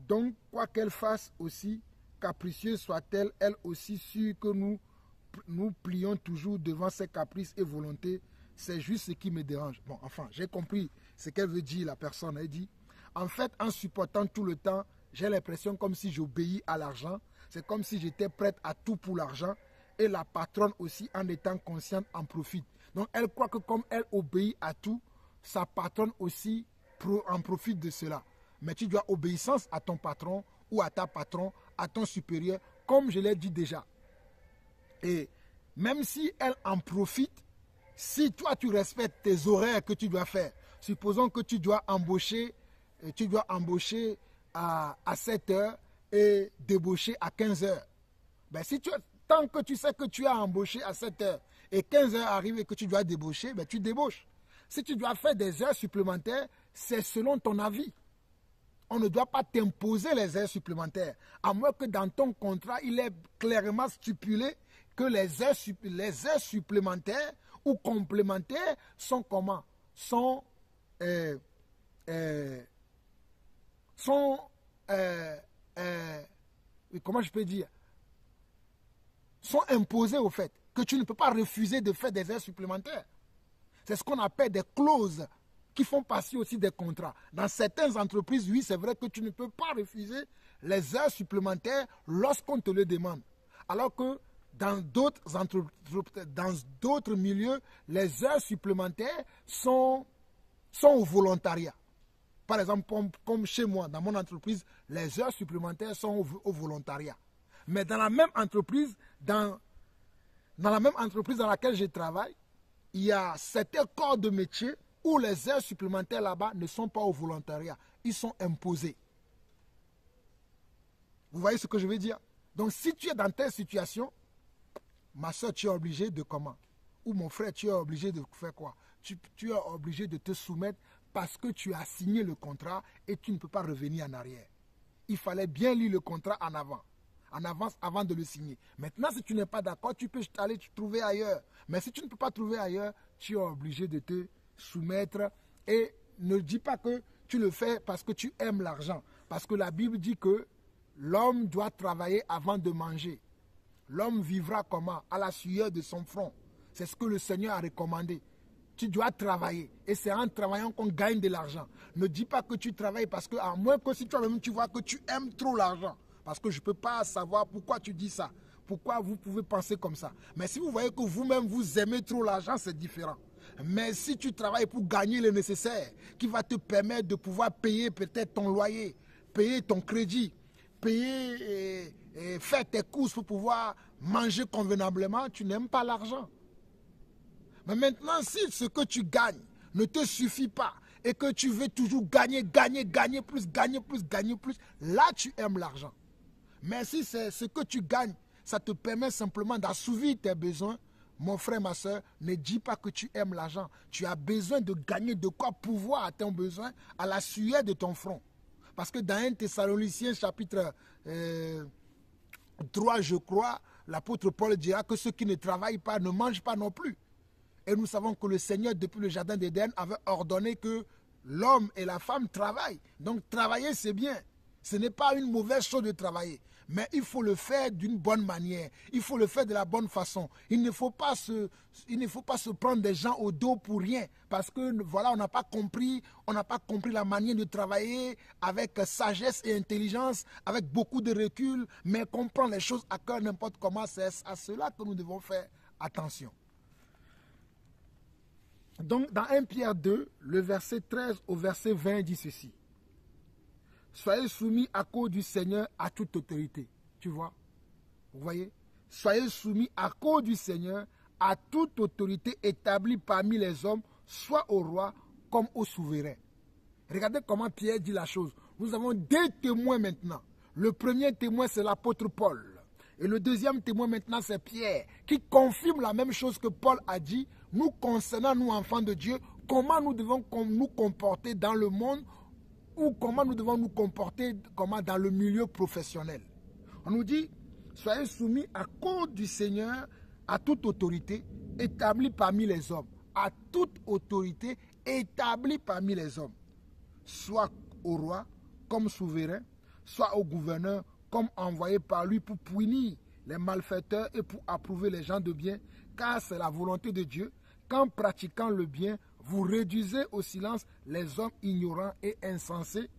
donc, quoi qu'elle fasse aussi capricieuse soit-elle, elle aussi sûre que nous plions toujours devant ses caprices et volontés. C'est juste ce qui me dérange. Bon, enfin, j'ai compris ce qu'elle veut dire, la personne. Elle dit, en fait, en supportant tout le temps, j'ai l'impression comme si j'obéis à l'argent. C'est comme si j'étais prête à tout pour l'argent. Et la patronne aussi, en étant consciente, en profite. Donc, elle croit que comme elle obéit à tout, sa patronne aussi en profite de cela. Mais tu dois obéissance à ton patron ou à ta patronne, à ton supérieur, comme je l'ai dit déjà. Et même si elle en profite, si toi tu respectes tes horaires que tu dois faire, supposons que tu dois embaucher à 7 heures et débaucher à 15 heures. Ben tant que tu sais que tu as embauché à 7 heures et 15 heures arrivent et que tu dois débaucher, ben tu débauches. Si tu dois faire des heures supplémentaires, c'est selon ton avis. On ne doit pas t'imposer les heures supplémentaires, à moins que dans ton contrat, il est clairement stipulé que les heures supplémentaires ou complémentaires sont comment? Sont comment je peux dire? Sont imposées au fait que tu ne peux pas refuser de faire des heures supplémentaires. C'est ce qu'on appelle des clauses qui font partie aussi des contrats. Dans certaines entreprises, oui, c'est vrai que tu ne peux pas refuser les heures supplémentaires lorsqu'on te le demande. Alors que dans d'autres milieux, les heures supplémentaires sont au volontariat. Par exemple, comme chez moi, dans mon entreprise, les heures supplémentaires sont au volontariat. Mais dans la même entreprise, dans laquelle je travaille, il y a certains corps de métier où les heures supplémentaires là-bas ne sont pas au volontariat. Ils sont imposés. Vous voyez ce que je veux dire? Donc, si tu es dans telle situation, ma soeur, tu es obligé de comment? Ou mon frère, tu es obligé de faire quoi? Tu es obligé de te soumettre parce que tu as signé le contrat et tu ne peux pas revenir en arrière. Il fallait bien lire le contrat en avance avant de le signer. Maintenant, si tu n'es pas d'accord, tu peux aller te trouver ailleurs. Mais si tu ne peux pas trouver ailleurs, tu es obligé de te soumettre. Et ne dis pas que tu le fais parce que tu aimes l'argent. Parce que la Bible dit que l'homme doit travailler avant de manger. L'homme vivra comment? À la sueur de son front. C'est ce que le Seigneur a recommandé. Tu dois travailler. Et c'est en travaillant qu'on gagne de l'argent. Ne dis pas que tu travailles parce que, à moins que si toi-même tu vois que tu aimes trop l'argent. Parce que je ne peux pas savoir pourquoi tu dis ça. Pourquoi vous pouvez penser comme ça. Mais si vous voyez que vous-même vous aimez trop l'argent, c'est différent. Mais si tu travailles pour gagner le nécessaire, qui va te permettre de pouvoir payer peut-être ton loyer, payer ton crédit, payer et faire tes courses pour pouvoir manger convenablement, tu n'aimes pas l'argent. Mais maintenant, si ce que tu gagnes ne te suffit pas et que tu veux toujours gagner plus, là tu aimes l'argent. Mais si c'est ce que tu gagnes, ça te permet simplement d'assouvir tes besoins, mon frère, ma soeur, ne dis pas que tu aimes l'argent. Tu as besoin de gagner de quoi pouvoir à tes besoins à la sueur de ton front. Parce que dans 1 Thessaloniciens chapitre 3, je crois, l'apôtre Paul dira que ceux qui ne travaillent pas ne mangent pas non plus. Et nous savons que le Seigneur, depuis le jardin d'Éden, avait ordonné que l'homme et la femme travaillent. Donc travailler, c'est bien. Ce n'est pas une mauvaise chose de travailler. Mais il faut le faire d'une bonne manière. Il faut le faire de la bonne façon. Il ne faut pas se prendre des gens au dos pour rien. Parce que voilà, on n'a pas compris la manière de travailler avec sagesse et intelligence, avec beaucoup de recul, mais comprendre les choses à cœur n'importe comment. C'est à cela que nous devons faire attention. Donc, dans 1 Pierre 2, le verset 13 au verset 20 dit ceci. Soyez soumis à cause du Seigneur à toute autorité. Tu vois? Vous voyez? Soyez soumis à cause du Seigneur à toute autorité établie parmi les hommes, soit au roi comme au souverain. Regardez comment Pierre dit la chose. Nous avons deux témoins maintenant. Le premier témoin, c'est l'apôtre Paul. Et le deuxième témoin maintenant, c'est Pierre, qui confirme la même chose que Paul a dit, nous concernant, nous enfants de Dieu, comment nous devons nous comporter dans le monde ou comment nous devons nous comporter dans le milieu professionnel. On nous dit, soyez soumis à cause du Seigneur à toute autorité établie parmi les hommes. À toute autorité établie parmi les hommes. Soit au roi comme souverain, soit au gouverneur comme envoyé par lui pour punir les malfaiteurs et pour approuver les gens de bien, car c'est la volonté de Dieu qu'en pratiquant le bien, vous réduisez au silence les hommes ignorants et insensés,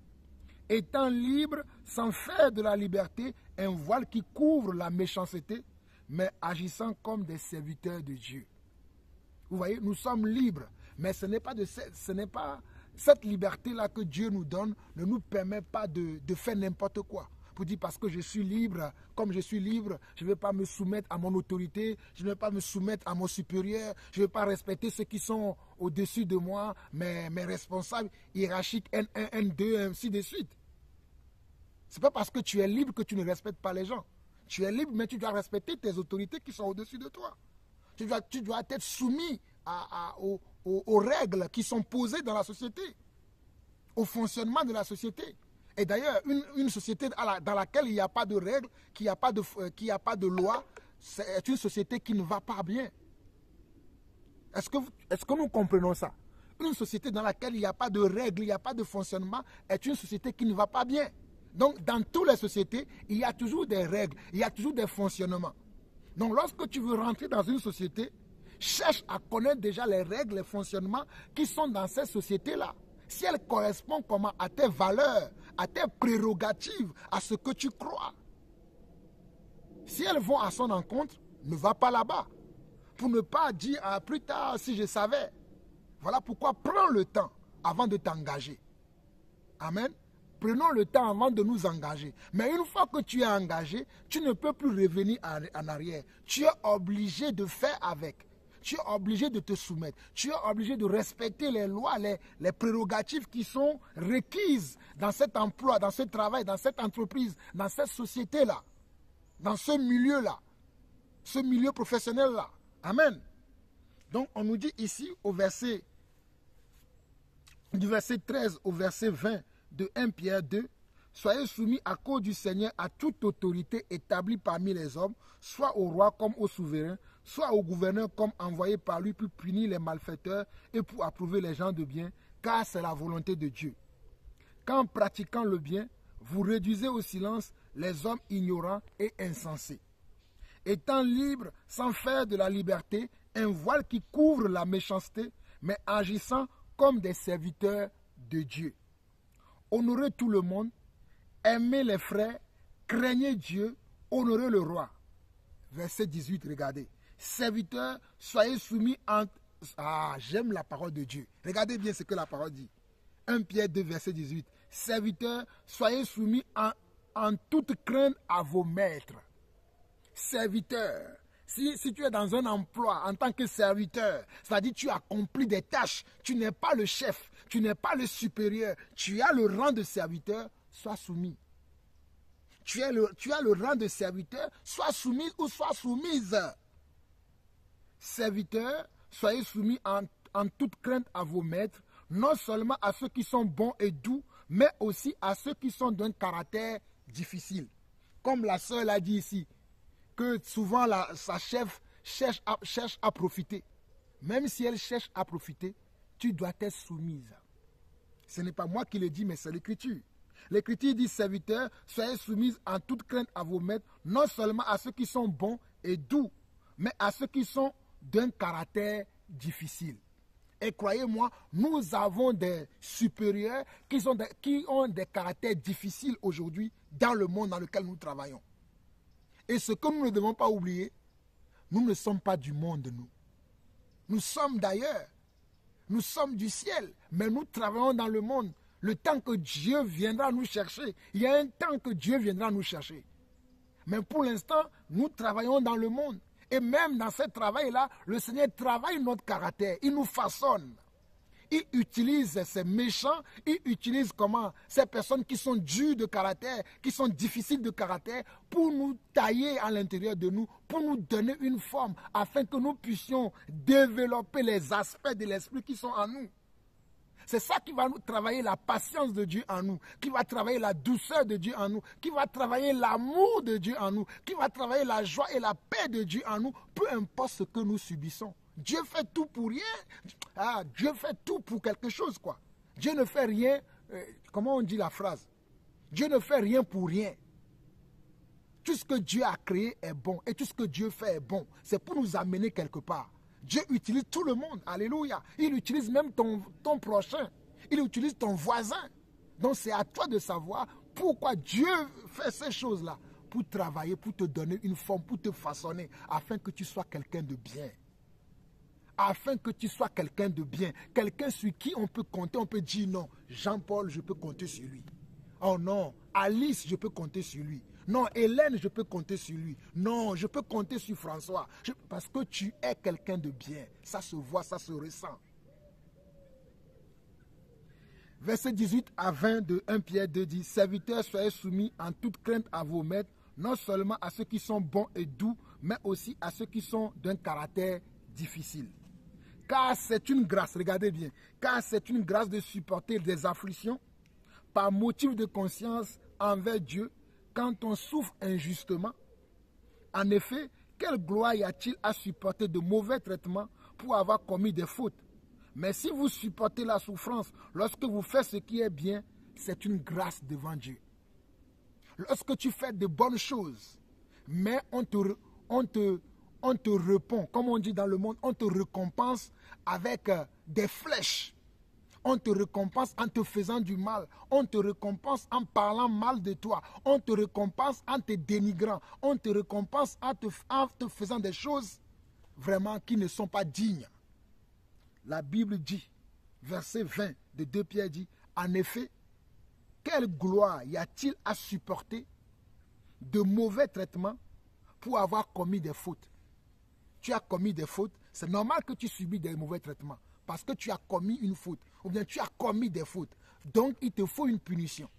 étant libres sans faire de la liberté un voile qui couvre la méchanceté, mais agissant comme des serviteurs de Dieu. Vous voyez, nous sommes libres, mais ce n'est pas cette liberté-là que Dieu nous donne ne nous permet pas de faire n'importe quoi. Pour dire parce que je suis libre, comme je suis libre, je ne vais pas me soumettre à mon autorité, je ne vais pas me soumettre à mon supérieur, je ne vais pas respecter ceux qui sont au-dessus de moi, mes responsables hiérarchiques N1, N2, ainsi de suite. Ce n'est pas parce que tu es libre que tu ne respectes pas les gens. Tu es libre, mais tu dois respecter tes autorités qui sont au-dessus de toi. Tu dois être soumis aux règles qui sont posées dans la société, au fonctionnement de la société. Et d'ailleurs, une société dans laquelle il n'y a pas de règles, qu'il n'y a pas de loi, c'est une société qui ne va pas bien. Est-ce que nous comprenons ça? Une société dans laquelle il n'y a pas de règles, il n'y a pas de fonctionnement, est une société qui ne va pas bien. Donc, dans toutes les sociétés, il y a toujours des règles, il y a toujours des fonctionnements. Donc, lorsque tu veux rentrer dans une société, cherche à connaître déjà les règles, les fonctionnements qui sont dans cette société-là. Si elles correspondent à tes valeurs, à tes prérogatives, à ce que tu crois. Si elles vont à son encontre, ne va pas là-bas. Pour ne pas dire plus tard si je savais. Voilà pourquoi prends le temps avant de t'engager. Amen. Prenons le temps avant de nous engager. Mais une fois que tu es engagé, tu ne peux plus revenir en arrière. Tu es obligé de faire avec. Tu es obligé de te soumettre. Tu es obligé de respecter les lois, les prérogatives qui sont requises dans cet emploi, dans ce travail, dans cette entreprise, dans cette société-là, dans ce milieu-là, ce milieu professionnel-là. Amen. Donc, on nous dit ici, du verset 13 au verset 20 de 1 Pierre 2, « Soyez soumis à cause du Seigneur à toute autorité établie parmi les hommes, soit au roi comme au souverain, soit au gouverneur comme envoyé par lui pour punir les malfaiteurs et pour approuver les gens de bien, car c'est la volonté de Dieu. Qu'en pratiquant le bien, vous réduisez au silence les hommes ignorants et insensés, étant libres sans faire de la liberté un voile qui couvre la méchanceté, mais agissant comme des serviteurs de Dieu. Honorez tout le monde, aimez les frères, craignez Dieu, honorez le roi. » Verset 18, regardez. « Serviteurs, soyez soumis j'aime la parole de Dieu. Regardez bien ce que la parole dit. 1 Pierre 2, verset 18. Serviteurs, soyez soumis en toute crainte à vos maîtres. Serviteurs. Si tu es dans un emploi en tant que serviteur, c'est-à-dire tu accomplis des tâches, tu n'es pas le chef, tu n'es pas le supérieur, tu as le rang de serviteur, sois soumis. Tu as le rang de serviteur, sois soumis ou sois soumise. Serviteurs, soyez soumis en toute crainte à vos maîtres, non seulement à ceux qui sont bons et doux, mais aussi à ceux qui sont d'un caractère difficile. Comme la sœur l'a dit ici, que souvent sa chef cherche à profiter. Même si elle cherche à profiter, tu dois être soumise. Ce n'est pas moi qui le dis, mais c'est l'Écriture. L'Écriture dit, serviteurs, soyez soumis en toute crainte à vos maîtres, non seulement à ceux qui sont bons et doux, mais à ceux qui sont d'un caractère difficile. Et croyez-moi, nous avons des supérieurs qui ont des caractères difficiles aujourd'hui dans le monde dans lequel nous travaillons. Et ce que nous ne devons pas oublier, nous ne sommes pas du monde, nous. Nous sommes d'ailleurs. Nous sommes du ciel, mais nous travaillons dans le monde. Le temps que Dieu viendra nous chercher, il y a un temps que Dieu viendra nous chercher. Mais pour l'instant, nous travaillons dans le monde. Et même dans ce travail-là, le Seigneur travaille notre caractère. Il nous façonne. Il utilise ces méchants, il utilise ces personnes qui sont dures de caractère, qui sont difficiles de caractère, pour nous tailler à l'intérieur de nous, pour nous donner une forme, afin que nous puissions développer les aspects de l'esprit qui sont en nous. C'est ça qui va nous travailler la patience de Dieu en nous, qui va travailler la douceur de Dieu en nous, qui va travailler l'amour de Dieu en nous, qui va travailler la joie et la paix de Dieu en nous, peu importe ce que nous subissons. Dieu fait tout pour rien. Dieu fait tout pour quelque chose, quoi. Dieu ne fait rien, comment on dit la phrase? Dieu ne fait rien pour rien. Tout ce que Dieu a créé est bon et tout ce que Dieu fait est bon. C'est pour nous amener quelque part. Dieu utilise tout le monde, alléluia. Il utilise même ton prochain. Il utilise ton voisin. Donc c'est à toi de savoir pourquoi Dieu fait ces choses-là. Pour travailler, pour te donner une forme, pour te façonner, afin que tu sois quelqu'un de bien. Afin que tu sois quelqu'un de bien. Quelqu'un sur qui on peut compter, on peut dire non, Jean-Paul, je peux compter sur lui. Oh non, Alice, je peux compter sur lui. Non, Hélène, je peux compter sur lui. Non, je peux compter sur François. Parce que tu es quelqu'un de bien. Ça se voit, ça se ressent. Verset 18 à 20 de 1 Pierre 2 dit, « Serviteurs, soyez soumis en toute crainte à vos maîtres, non seulement à ceux qui sont bons et doux, mais aussi à ceux qui sont d'un caractère difficile. Car c'est une grâce, regardez bien, car c'est une grâce de supporter des afflictions par motif de conscience envers Dieu quand on souffre injustement. En effet, quelle gloire y a-t-il à supporter de mauvais traitements pour avoir commis des fautes? Mais si vous supportez la souffrance lorsque vous faites ce qui est bien, c'est une grâce devant Dieu. Lorsque tu fais de bonnes choses, mais on te répond, comme on dit dans le monde, on te récompense avec des flèches. On te récompense en te faisant du mal. On te récompense en parlant mal de toi. On te récompense en te dénigrant. On te récompense en te faisant des choses vraiment qui ne sont pas dignes. La Bible dit, verset 20 de 2 Pierre dit, « En effet, quelle gloire y a-t-il à supporter de mauvais traitements pour avoir commis des fautes ?» Tu as commis des fautes, c'est normal que tu subis des mauvais traitements parce que tu as commis une faute ou bien tu as commis des fautes. Donc, il te faut une punition.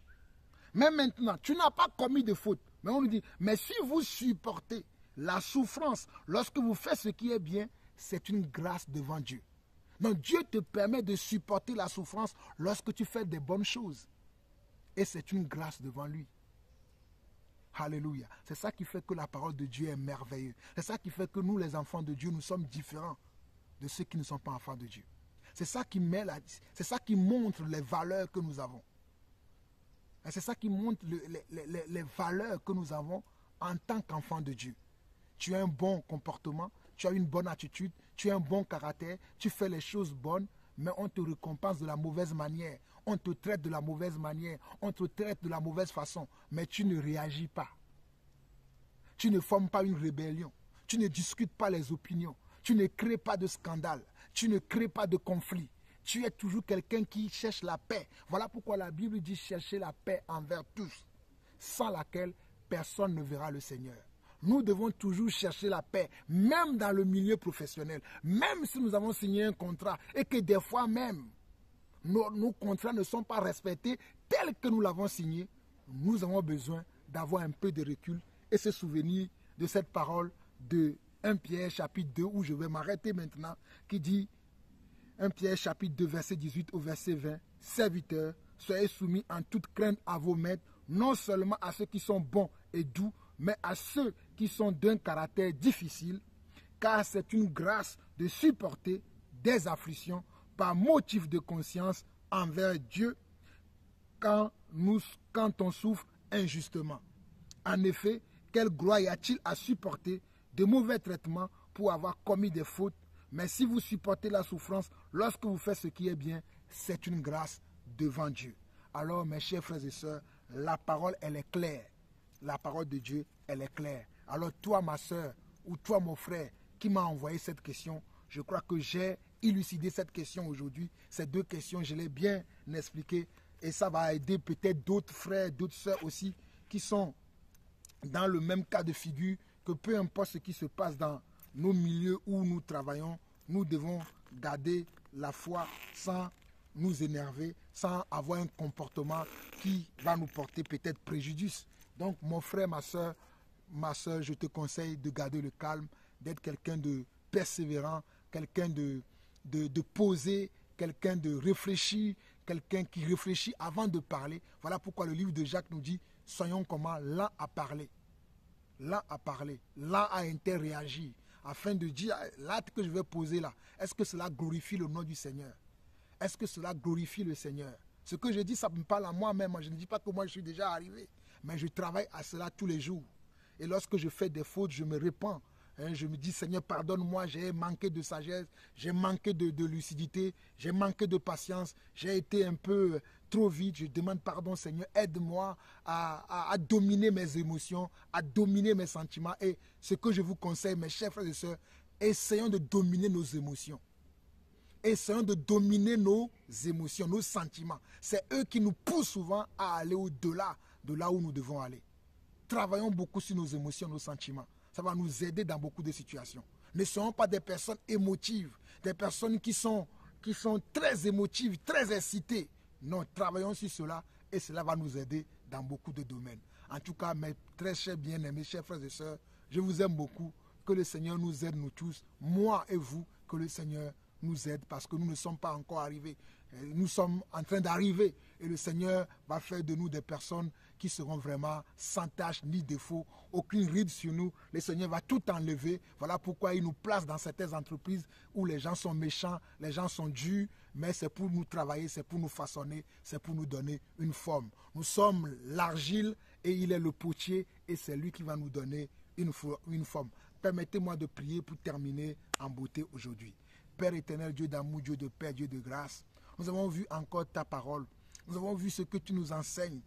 Mais maintenant, tu n'as pas commis de faute. Mais on nous dit, mais si vous supportez la souffrance lorsque vous faites ce qui est bien, c'est une grâce devant Dieu. Donc, Dieu te permet de supporter la souffrance lorsque tu fais des bonnes choses. Et c'est une grâce devant lui. Alléluia. C'est ça qui fait que la parole de Dieu est merveilleuse. C'est ça qui fait que nous, les enfants de Dieu, nous sommes différents de ceux qui ne sont pas enfants de Dieu. C'est ça qui montre les valeurs que nous avons. Et c'est ça qui montre les valeurs que nous avons en tant qu'enfants de Dieu. Tu as un bon comportement, tu as une bonne attitude, tu as un bon caractère, tu fais les choses bonnes, mais on te récompense de la mauvaise manière. On te traite de la mauvaise manière, on te traite de la mauvaise façon, mais tu ne réagis pas. Tu ne formes pas une rébellion, tu ne discutes pas les opinions, tu ne crées pas de scandale, Tu ne crées pas de conflit. Tu es toujours quelqu'un qui cherche la paix. Voilà pourquoi la Bible dit chercher la paix envers tous, sans laquelle personne ne verra le Seigneur. Nous devons toujours chercher la paix, même dans le milieu professionnel, même si nous avons signé un contrat et que des fois même, nos contrats ne sont pas respectés tels que nous l'avons signé. Nous avons besoin d'avoir un peu de recul et se souvenir de cette parole de 1 Pierre chapitre 2 où je vais m'arrêter maintenant, qui dit 1 Pierre chapitre 2 verset 18 au verset 20, serviteurs, soyez soumis en toute crainte à vos maîtres, non seulement à ceux qui sont bons et doux, mais à ceux qui sont d'un caractère difficile, car c'est une grâce de supporter des afflictions par motif de conscience envers Dieu quand on souffre injustement. En effet, quelle gloire y a-t-il à supporter de mauvais traitements pour avoir commis des fautes? Mais si vous supportez la souffrance lorsque vous faites ce qui est bien, c'est une grâce devant Dieu. Alors, mes chers frères et sœurs, la parole, elle est claire. La parole de Dieu, elle est claire. Alors, toi, ma sœur, ou toi, mon frère, qui m'a envoyé cette question, je crois que j'ai élucidé cette question aujourd'hui. Ces deux questions, je l'ai bien expliquées. Et ça va aider peut-être d'autres frères, d'autres sœurs aussi, qui sont dans le même cas de figure, que peu importe ce qui se passe dans nos milieux où nous travaillons, nous devons garder la foi sans nous énerver, sans avoir un comportement qui va nous porter peut-être préjudice. Donc mon frère, ma soeur, je te conseille de garder le calme, d'être quelqu'un de persévérant, quelqu'un de posé, quelqu'un de réfléchi, quelqu'un qui réfléchit avant de parler. Voilà pourquoi le livre de Jacques nous dit, soyons comment lents à parler, lents à interréagir, afin de dire, l'acte que je vais poser là, est-ce que cela glorifie le nom du Seigneur? Est-ce que cela glorifie le Seigneur? Ce que je dis, ça me parle à moi-même. Je ne dis pas que moi je suis déjà arrivé, mais je travaille à cela tous les jours. Et lorsque je fais des fautes, je me répands. Je me dis, Seigneur, pardonne-moi, j'ai manqué de sagesse, j'ai manqué de lucidité, j'ai manqué de patience, j'ai été un peu trop vite. Je demande pardon, Seigneur, aide-moi à dominer mes émotions, à dominer mes sentiments. Et ce que je vous conseille, mes chers frères et sœurs, essayons de dominer nos émotions. Essayons de dominer nos émotions, nos sentiments. C'est eux qui nous poussent souvent à aller au-delà de là où nous devons aller. Travaillons beaucoup sur nos émotions, nos sentiments. Ça va nous aider dans beaucoup de situations. Ne soyons pas des personnes émotives, des personnes qui sont très émotives, très excitées. Non, travaillons sur cela et cela va nous aider dans beaucoup de domaines. En tout cas, mes très chers bien-aimés, chers frères et sœurs, je vous aime beaucoup. Que le Seigneur nous aide, nous tous, moi et vous, que le Seigneur nous aide parce que nous ne sommes pas encore arrivés. Nous sommes en train d'arriver et le Seigneur va faire de nous des personnes qui seront vraiment sans tâche ni défaut, aucune ride sur nous. Le Seigneur va tout enlever. Voilà pourquoi il nous place dans certaines entreprises où les gens sont méchants, les gens sont durs, mais c'est pour nous travailler, c'est pour nous façonner, c'est pour nous donner une forme. Nous sommes l'argile et il est le potier et c'est lui qui va nous donner une forme. Permettez-moi de prier pour terminer en beauté aujourd'hui. Père éternel, Dieu d'amour, Dieu de paix, Dieu de grâce, nous avons vu encore ta parole. Nous avons vu ce que tu nous enseignes,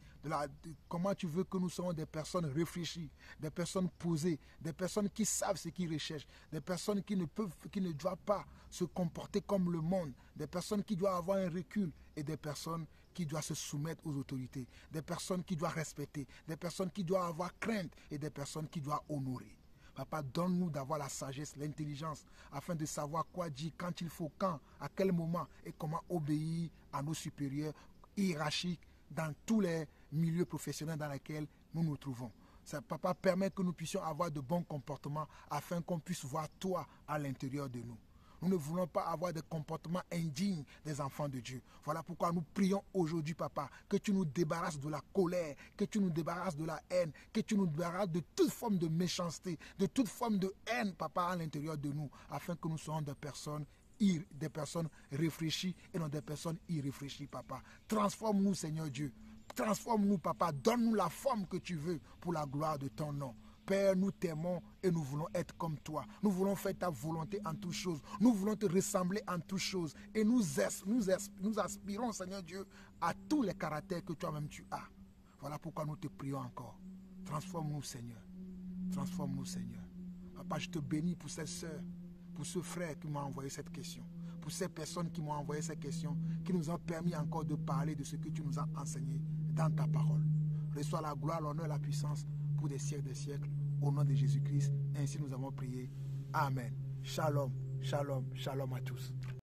comment tu veux que nous soyons des personnes réfléchies, des personnes posées, des personnes qui savent ce qu'ils recherchent, des personnes qui ne doivent pas se comporter comme le monde, des personnes qui doivent avoir un recul et des personnes qui doivent se soumettre aux autorités, des personnes qui doivent respecter, des personnes qui doivent avoir crainte et des personnes qui doivent honorer. Papa, donne-nous d'avoir la sagesse, l'intelligence, afin de savoir quoi dire, quand il faut, quand, à quel moment et comment obéir à nos supérieurs hiérarchiques dans tous les milieux professionnels dans lesquels nous nous trouvons. Ça, papa, permet que nous puissions avoir de bons comportements afin qu'on puisse voir toi à l'intérieur de nous. Nous ne voulons pas avoir des comportements indignes des enfants de Dieu. Voilà pourquoi nous prions aujourd'hui, papa, que tu nous débarrasses de la colère, que tu nous débarrasses de la haine, que tu nous débarrasses de toute forme de méchanceté, de toute forme de haine, papa, à l'intérieur de nous, afin que nous soyons des personnes réfléchies et non des personnes irréfléchies, papa. Transforme-nous, Seigneur Dieu. Transforme-nous, papa. Donne-nous la forme que tu veux pour la gloire de ton nom. Père, nous t'aimons et nous voulons être comme toi. Nous voulons faire ta volonté en toutes choses. Nous voulons te ressembler en toutes choses. Et nous aspirons, Seigneur Dieu, à tous les caractères que toi-même tu as. Voilà pourquoi nous te prions encore. Transforme-nous, Seigneur. Transforme-nous, Seigneur. Papa, je te bénis pour cette sœur, pour ce frère qui m'a envoyé cette question. pour ces personnes qui m'ont envoyé ces questions, qui nous ont permis encore de parler de ce que tu nous as enseigné dans ta parole. Reçois la gloire, l'honneur, la puissance pour des siècles, au nom de Jésus-Christ. Ainsi nous avons prié. Amen. Shalom, shalom, shalom à tous.